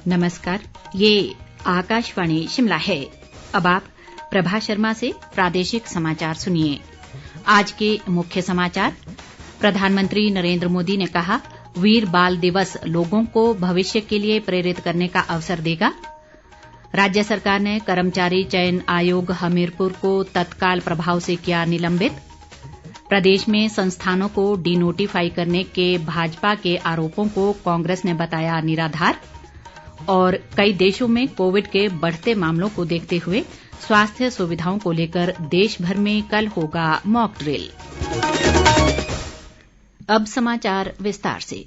नमस्कार, ये आकाशवाणी शिमला है। अब आप प्रभा शर्मा से प्रादेशिक समाचार सुनिए। आज के मुख्य समाचार। प्रधानमंत्री नरेंद्र मोदी ने कहा, वीर बाल दिवस लोगों को भविष्य के लिए प्रेरित करने का अवसर देगा। राज्य सरकार ने कर्मचारी चयन आयोग हमीरपुर को तत्काल प्रभाव से किया निलंबित। प्रदेश में संस्थानों को डिनोटिफाई करने के भाजपा के आरोपों को कांग्रेस ने बताया निराधार। और कई देशों में कोविड के बढ़ते मामलों को देखते हुए स्वास्थ्य सुविधाओं को लेकर देश भर में कल होगा मॉक ड्रिल। अब समाचार विस्तार से।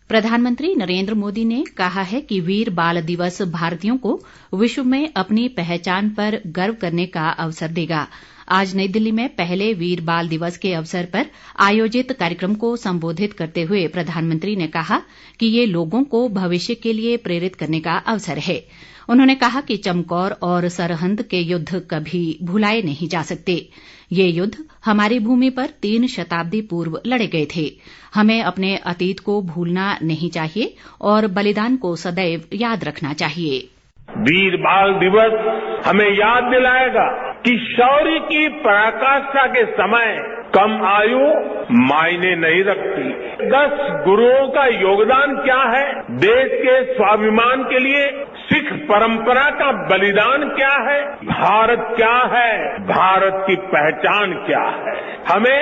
प्रधानमंत्री नरेंद्र मोदी ने कहा है कि वीर बाल दिवस भारतीयों को विश्व में अपनी पहचान पर गर्व करने का अवसर देगा। आज नई दिल्ली में पहले वीर बाल दिवस के अवसर पर आयोजित कार्यक्रम को संबोधित करते हुए प्रधानमंत्री ने कहा कि ये लोगों को भविष्य के लिए प्रेरित करने का अवसर है। उन्होंने कहा कि चमकौर और सरहंद के युद्ध कभी भुलाए नहीं जा सकते। ये युद्ध हमारी भूमि पर 3 शताब्दी पूर्व लड़े गए थे। हमें अपने अतीत को भूलना नहीं चाहिए और बलिदान को सदैव याद रखना चाहिए। वीर बाल दिवस हमें याद दिलाएगा कि शौर्य की पराकाष्ठा के समय कम आयु मायने नहीं रखती। 10 गुरुओं का योगदान क्या है, देश के स्वाभिमान के लिए सिख परंपरा का बलिदान क्या है, भारत क्या है, भारत की पहचान क्या है। हमें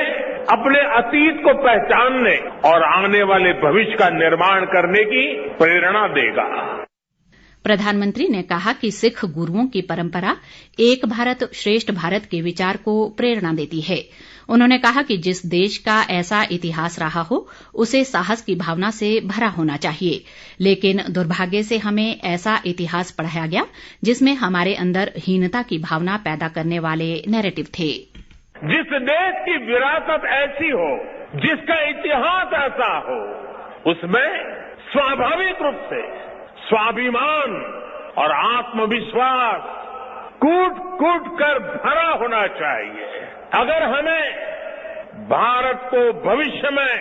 अपने अतीत को पहचानने और आने वाले भविष्य का निर्माण करने की प्रेरणा देगा। प्रधानमंत्री ने कहा कि सिख गुरुओं की परंपरा एक भारत श्रेष्ठ भारत के विचार को प्रेरणा देती है। उन्होंने कहा कि जिस देश का ऐसा इतिहास रहा हो उसे साहस की भावना से भरा होना चाहिए, लेकिन दुर्भाग्य से हमें ऐसा इतिहास पढ़ाया गया जिसमें हमारे अंदर हीनता की भावना पैदा करने वाले नैरेटिव थे। जिस देश की विरासत ऐसी हो, जिसका इतिहास ऐसा हो, उसमें स्वाभाविक रूप से स्वाभिमान और आत्मविश्वास कूट कूट कर भरा होना चाहिए। अगर हमें भारत को भविष्य में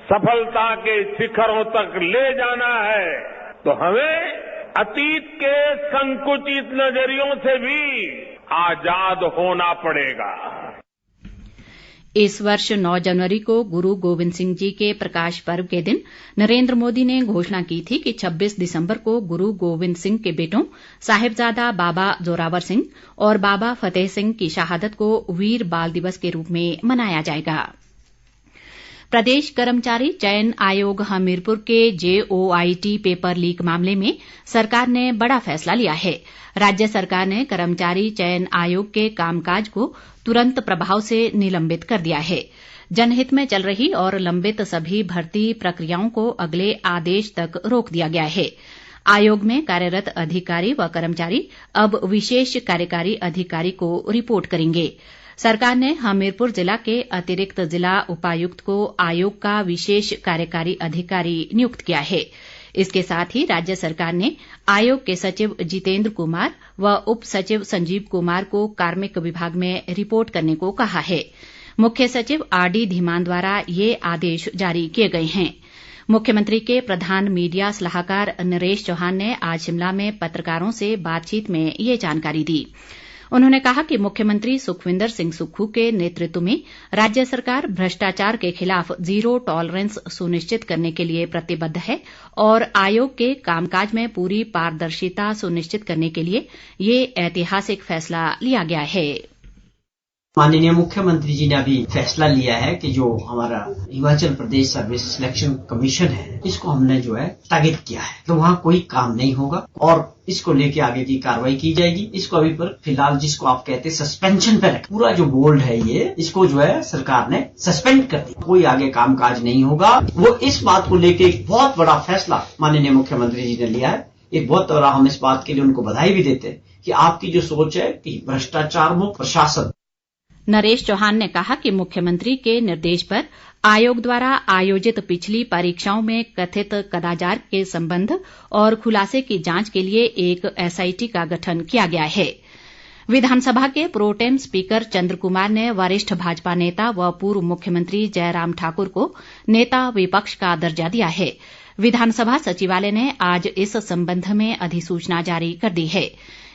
सफलता के शिखरों तक ले जाना है तो हमें अतीत के संकुचित नजरियों से भी आजाद होना पड़ेगा। इस वर्ष 9 जनवरी को गुरु गोविंद सिंह जी के प्रकाश पर्व के दिन नरेंद्र मोदी ने घोषणा की थी कि 26 दिसंबर को गुरु गोविंद सिंह के बेटों साहिबजादा बाबा जोरावर सिंह और बाबा फतेह सिंह की शहादत को वीर बाल दिवस के रूप में मनाया जाएगा। प्रदेश कर्मचारी चयन आयोग हमीरपुर के JOIT पेपर लीक मामले में सरकार ने बड़ा फैसला लिया है। राज्य सरकार ने कर्मचारी चयन आयोग के कामकाज को तुरंत प्रभाव से निलंबित कर दिया है। जनहित में चल रही और लंबित सभी भर्ती प्रक्रियाओं को अगले आदेश तक रोक दिया गया है। आयोग में कार्यरत अधिकारी व कर्मचारी अब विशेष कार्यकारी अधिकारी को रिपोर्ट करेंगे। सरकार ने हमीरपुर जिला के अतिरिक्त जिला उपायुक्त को आयोग का विशेष कार्यकारी अधिकारी नियुक्त किया है। इसके साथ ही राज्य सरकार ने आयोग के सचिव जितेंद्र कुमार व उप सचिव संजीव कुमार को कार्मिक विभाग में रिपोर्ट करने को कहा है। मुख्य सचिव RD धीमान द्वारा ये आदेश जारी किए गए हैं। मुख्यमंत्री के प्रधान मीडिया सलाहकार नरेश चौहान ने आज शिमला में पत्रकारों से बातचीत में ये जानकारी दी। उन्होंने कहा कि मुख्यमंत्री सुखविंदर सिंह सुक्खू के नेतृत्व में राज्य सरकार भ्रष्टाचार के खिलाफ जीरो टॉलरेंस सुनिश्चित करने के लिए प्रतिबद्ध है और आयोग के कामकाज में पूरी पारदर्शिता सुनिश्चित करने के लिए ये ऐतिहासिक फैसला लिया गया है। माननीय मुख्यमंत्री जी ने अभी फैसला लिया है कि जो हमारा Himachal Pradesh service selection commission है, इसको हमने जो है स्थगित किया है, तो वहाँ कोई काम नहीं होगा और इसको लेके आगे की कार्रवाई की जाएगी। इसको अभी पर फिलहाल जिसको आप कहते हैं सस्पेंशन पे रख, पूरा जो बोर्ड है ये, इसको जो है सरकार ने सस्पेंड कर दिया, कोई आगे कामकाज नहीं होगा। वो इस बात को लेके एक बहुत बड़ा फैसला माननीय मुख्यमंत्री जी ने लिया है। एक बहुत बड़ा, हम इस बात के लिए उनको बधाई भी देते हैं कि आपकी जो सोच है कि भ्रष्टाचार मुक्त प्रशासन। नरेश चौहान ने कहा कि मुख्यमंत्री के निर्देश पर आयोग द्वारा आयोजित पिछली परीक्षाओं में कथित कदाचार के संबंध और खुलासे की जांच के लिए एक SIT का गठन किया गया है। विधानसभा के प्रोटेम स्पीकर चंद्र कुमार ने वरिष्ठ भाजपा नेता व पूर्व मुख्यमंत्री जयराम ठाकुर को नेता विपक्ष का दर्जा दिया है। विधानसभा सचिवालय ने आज इस संबंध में अधिसूचना जारी कर दी है।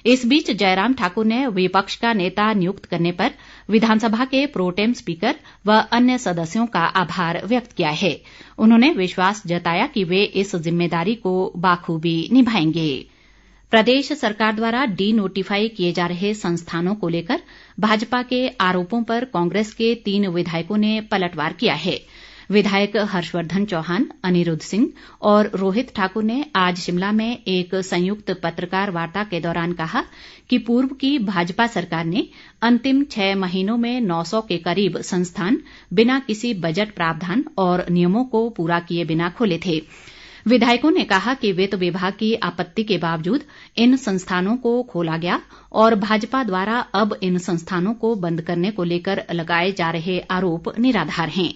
इस बीच जयराम ठाकुर ने विपक्ष का नेता नियुक्त करने पर विधानसभा के प्रोटेम स्पीकर व अन्य सदस्यों का आभार व्यक्त किया है। उन्होंने विश्वास जताया कि वे इस जिम्मेदारी को बाखूबी निभाएंगे। प्रदेश सरकार द्वारा डी नोटिफाई किए जा रहे संस्थानों को लेकर भाजपा के आरोपों पर कांग्रेस के 3 विधायकों ने पलटवार किया है। विधायक हर्षवर्धन चौहान, अनिरुद्ध सिंह और रोहित ठाकुर ने आज शिमला में एक संयुक्त पत्रकार वार्ता के दौरान कहा कि पूर्व की भाजपा सरकार ने अंतिम 6 महीनों में 900 के करीब संस्थान बिना किसी बजट प्रावधान और नियमों को पूरा किए बिना खोले थे। विधायकों ने कहा कि वित्त विभाग की आपत्ति के बावजूद इन संस्थानों को खोला गया और भाजपा द्वारा अब इन संस्थानों को बंद करने को लेकर लगाए जा रहे आरोप निराधार हैं।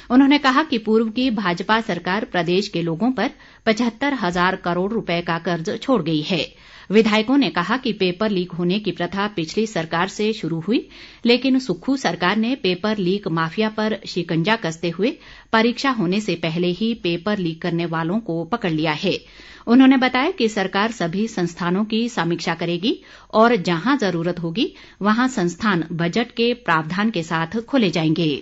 उन्होंने कहा कि पूर्व की भाजपा सरकार प्रदेश के लोगों पर 75,000 करोड़ रुपए का कर्ज छोड़ गई है। विधायकों ने कहा कि पेपर लीक होने की प्रथा पिछली सरकार से शुरू हुई, लेकिन सुक्खू सरकार ने पेपर लीक माफिया पर शिकंजा कसते हुए परीक्षा होने से पहले ही पेपर लीक करने वालों को पकड़ लिया है। उन्होंने बताया कि सरकार सभी संस्थानों की समीक्षा करेगी और जहां जरूरत होगी वहां संस्थान बजट के प्रावधान के साथ खोले जाएंगे।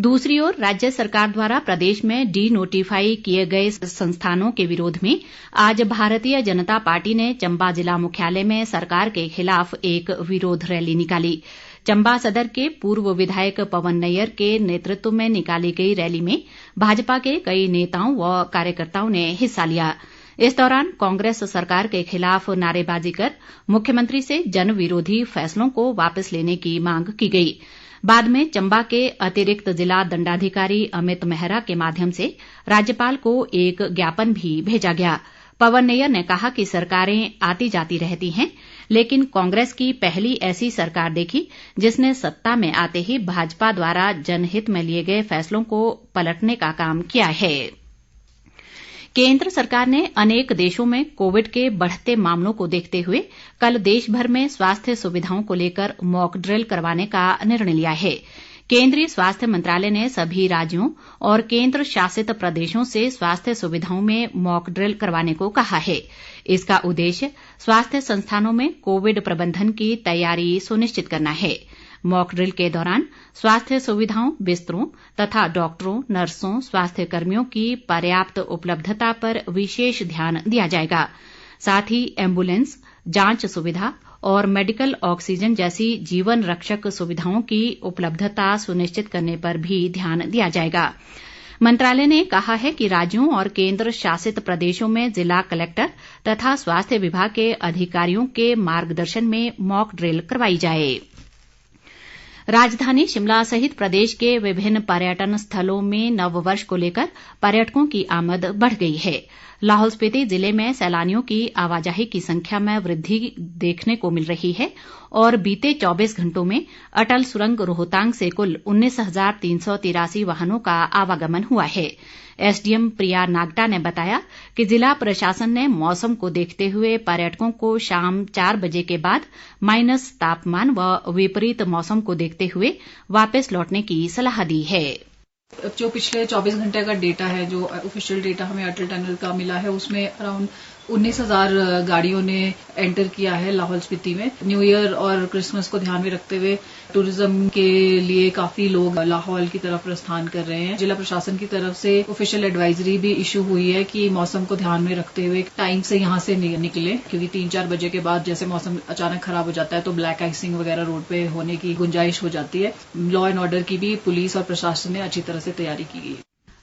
दूसरी ओर राज्य सरकार द्वारा प्रदेश में डी नोटिफाई किए गए संस्थानों के विरोध में आज भारतीय जनता पार्टी ने चंबा जिला मुख्यालय में सरकार के खिलाफ एक विरोध रैली निकाली। चंबा सदर के पूर्व विधायक पवन नैयर के नेतृत्व में निकाली गई रैली में भाजपा के कई नेताओं व कार्यकर्ताओं ने हिस्सा लिया। इस दौरान कांग्रेस सरकार के खिलाफ नारेबाजी कर मुख्यमंत्री से जन विरोधी फैसलों को वापस लेने की मांग की गई। बाद में चंबा के अतिरिक्त जिला दंडाधिकारी अमित मेहरा के माध्यम से राज्यपाल को एक ज्ञापन भी भेजा गया। पवन नैयर ने कहा कि सरकारें आती जाती रहती हैं, लेकिन कांग्रेस की पहली ऐसी सरकार देखी जिसने सत्ता में आते ही भाजपा द्वारा जनहित में लिए गए फैसलों को पलटने का काम किया है। केंद्र सरकार ने अनेक देशों में कोविड के बढ़ते मामलों को देखते हुए कल देश भर में स्वास्थ्य सुविधाओं को लेकर मॉक ड्रिल करवाने का निर्णय लिया है। केंद्रीय स्वास्थ्य मंत्रालय ने सभी राज्यों और केंद्र शासित प्रदेशों से स्वास्थ्य सुविधाओं में मॉक ड्रिल करवाने को कहा है। इसका उद्देश्य स्वास्थ्य संस्थानों में कोविड प्रबंधन की तैयारी सुनिश्चित करना है। मॉक ड्रिल के दौरान स्वास्थ्य सुविधाओं, बिस्तरों तथा डॉक्टरों, नर्सों, स्वास्थ्य कर्मियों की पर्याप्त उपलब्धता पर विशेष ध्यान दिया जाएगा। साथ ही एम्बुलेंस, जांच सुविधा और मेडिकल ऑक्सीजन जैसी जीवन रक्षक सुविधाओं की उपलब्धता सुनिश्चित करने पर भी ध्यान दिया जाएगा। मंत्रालय ने कहा है कि राज्यों और केंद्र शासित प्रदेशों में जिला कलेक्टर तथा स्वास्थ्य विभाग के अधिकारियों के मार्गदर्शन में मॉक ड्रिल करवाई जाए। राजधानी शिमला सहित प्रदेश के विभिन्न पर्यटन स्थलों में नववर्ष को लेकर पर्यटकों की आमद बढ़ गई है। लाहौल स्पीति जिले में सैलानियों की आवाजाही की संख्या में वृद्धि देखने को मिल रही है और बीते 24 घंटों में अटल सुरंग रोहतांग से कुल 19,383 वाहनों का आवागमन हुआ है। एसडीएम प्रिया नागटा ने बताया कि जिला प्रशासन ने मौसम को देखते हुए पर्यटकों को शाम 4 बजे के बाद माइनस तापमान व विपरीत मौसम को देखते हुए वापस लौटने की सलाह दी है। जो पिछले 24 घंटे का डेटा है, जो ऑफिशियल डेटा हमें अटल टनल का मिला है, उसमें अराउंड 19,000 गाड़ियों ने एंटर किया है लाहौल स्पीति में। न्यू ईयर और क्रिसमस को ध्यान में रखते हुए टूरिज्म के लिए काफी लोग लाहौल की तरफ प्रस्थान कर रहे हैं। जिला प्रशासन की तरफ से ऑफिशियल एडवाइजरी भी इशू हुई है कि मौसम को ध्यान में रखते हुए टाइम से यहां से निकले, क्योंकि 3-4 बजे के बाद जैसे मौसम अचानक खराब हो जाता है तो ब्लैक आइसिंग वगैरह रोड पे होने की गुंजाइश हो जाती है। लॉ एंड ऑर्डर की भी पुलिस और प्रशासन ने अच्छी तरह से तैयारी की गई।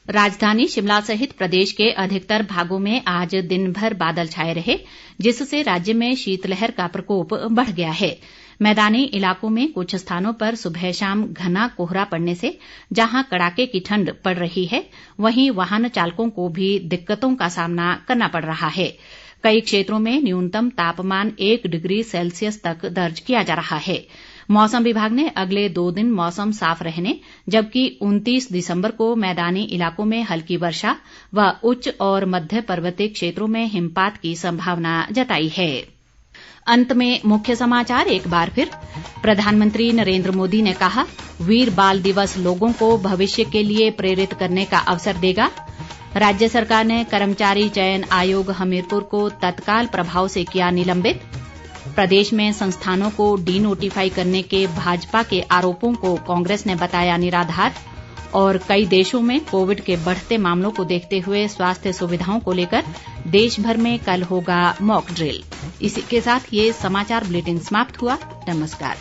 राजधानी शिमला सहित प्रदेश के अधिकतर भागों में आज दिन भर बादल छाए रहे, जिससे राज्य में शीतलहर का प्रकोप बढ़ गया है। मैदानी इलाकों में कुछ स्थानों पर सुबह शाम घना कोहरा पड़ने से जहां कड़ाके की ठंड पड़ रही है, वहीं वाहन चालकों को भी दिक्कतों का सामना करना पड़ रहा है। कई क्षेत्रों में न्यूनतम तापमान 1 डिग्री सेल्सियस तक दर्ज किया जा रहा है। मौसम विभाग ने अगले 2 दिन मौसम साफ रहने, जबकि 29 दिसंबर को मैदानी इलाकों में हल्की वर्षा व उच्च और मध्य पर्वतीय क्षेत्रों में हिमपात की संभावना जताई है। अंत में मुख्य समाचार एक बार फिर। प्रधानमंत्री नरेंद्र मोदी ने कहा, वीर बाल दिवस लोगों को भविष्य के लिए प्रेरित करने का अवसर देगा। राज्य सरकार ने कर्मचारी चयन आयोग हमीरपुर को तत्काल प्रभाव से किया निलंबित। प्रदेश में संस्थानों को डीनोटिफाई करने के भाजपा के आरोपों को कांग्रेस ने बताया निराधार। और कई देशों में कोविड के बढ़ते मामलों को देखते हुए स्वास्थ्य सुविधाओं को लेकर देश भर में कल होगा मॉक ड्रिल। इसी के साथ ये समाचार बुलेटिन समाप्त हुआ। नमस्कार।